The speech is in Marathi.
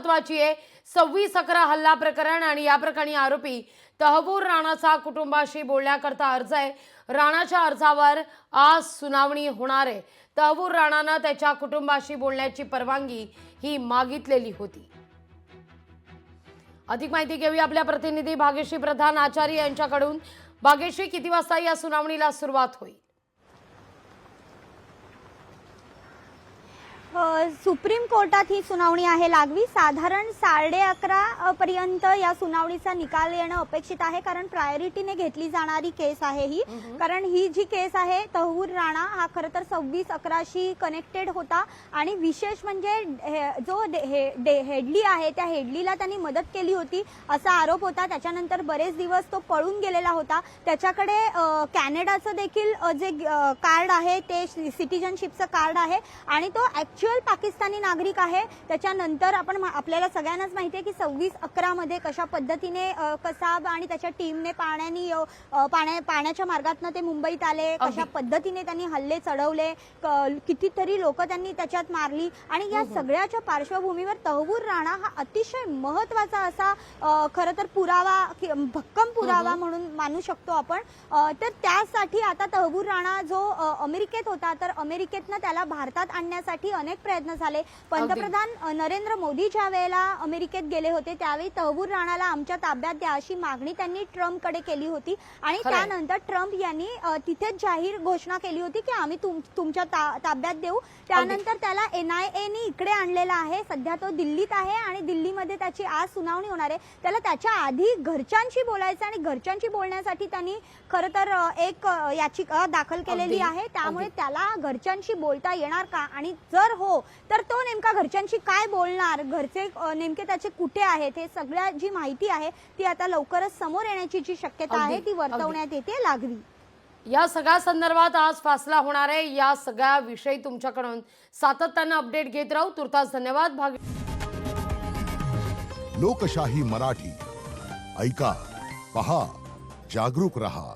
महत्वाची आहे। 26/11 हल्ला प्रकरण आणि या प्रकरणी आरोपी तहव्वूर राणाचा कुटुंबाशी बोलण्याकरता अर्ज आहे। राणाच्या अर्जावर आज सुनावणी होणार आहे। तहव्वूर राणाने त्याच्या कुटुंबाशी बोलण्याची परवानगी ही मागितलेली होती। अधिक माहिती घेऊया आपल्या प्रतिनिधी भाग्यश्री प्रधान आचार्य यांच्याकडून। भाग्यश्री, किती वाजता या सुनावणीला सुरुवात होईल? सुप्रीम कोर्टात ही सुनावणी आहे लागवी। साधारण 11:30 पर्यंत या सुनावणीचा निकाल येणं अपेक्षित आहे, कारण प्रायोरिटीने घेतली जाणारी केस आहे ही। कारण ही जी केस आहे, तहव्वूर राणा हा खरं तर 26/11शी कनेक्टेड होता आणि विशेष म्हणजे जो हेडली आहे त्या हेडलीला त्यांनी मदत केली होती असा आरोप होता। त्याच्यानंतर बरेच दिवस तो पळून गेलेला होता। त्याच्याकडे कॅनडाचं देखील जे कार्ड आहे ते सिटिझनशिपचं कार्ड आहे आणि तो पाकिस्तानी नागरिक आहे। त्याच्यानंतर आपल्याला सगळ्यांनाच माहिती आहे की 26/11 मध्ये कशा पद्धतीने कसाब आणि त्याच्या टीमने पाण्याच्या मार्गातून ते मुंबईत आले, कशा पद्धतीने त्यांनी हल्ले चढवले, कितीतरी लोक त्यांनी त्याच्यात मारली आणि या सगळ्याच्या पार्श्वभूमीवर तहव्वूर राणा हा अतिशय महत्त्वाचा असा खरं तर पुरावा, भक्कम पुरावा म्हणून मानू शकतो आपण। तर त्यासाठी आता तहव्वूर राणा जो अमेरिकेत होता, तर अमेरिकेतनं त्याला भारतात आणण्यासाठी अनेक प्रयत्न झाले। पंतप्रधान नरेंद्र मोदी ज्या वेळेला अमेरिकेत गेले होते त्यावेळी तहव्वूर राणाला आमच्या ताब्यात द्या अशी मागणी त्यांनी ट्रम्पकडे केली होती आणि त्यानंतर ट्रम्प यांनी तिथेच जाहीर घोषणा केली होती की आम्ही तुमच्या ताब्यात देऊ। त्यानंतर त्याला NIA नी इकडे आणलेला आहे। सध्या तो दिल्लीत आहे आणि दिल्लीमध्ये त्याची आज सुनावणी होणार आहे। त्याला त्याच्या आधी घरच्यांशी बोलायचं आणि घरच्यांशी बोलण्यासाठी त्यांनी खरं तर एक याचिका दाखल केलेली आहे। त्यामुळे त्याला घरच्यांशी बोलता येणार का आणि जर हो तर तो नेमका घरच्यांशी काय बोलणार, घरचे नेमके त्याचे कुठे आहेत, हे सगळ्या जी माहिती आहे ती आता लवकरच समोर येण्याची जी शक्यता आहे ती वर्तवण्यात येते लागवी। या सगळ्या संदर्भात आज फैसला होणार आहे। या सगळ्या विषयी तुमच्याकडून सातत्याने अपडेट घेत राहू। तुर्तास धन्यवाद। लोकशाही मराठी ऐका, पहा, जागरूक रहा।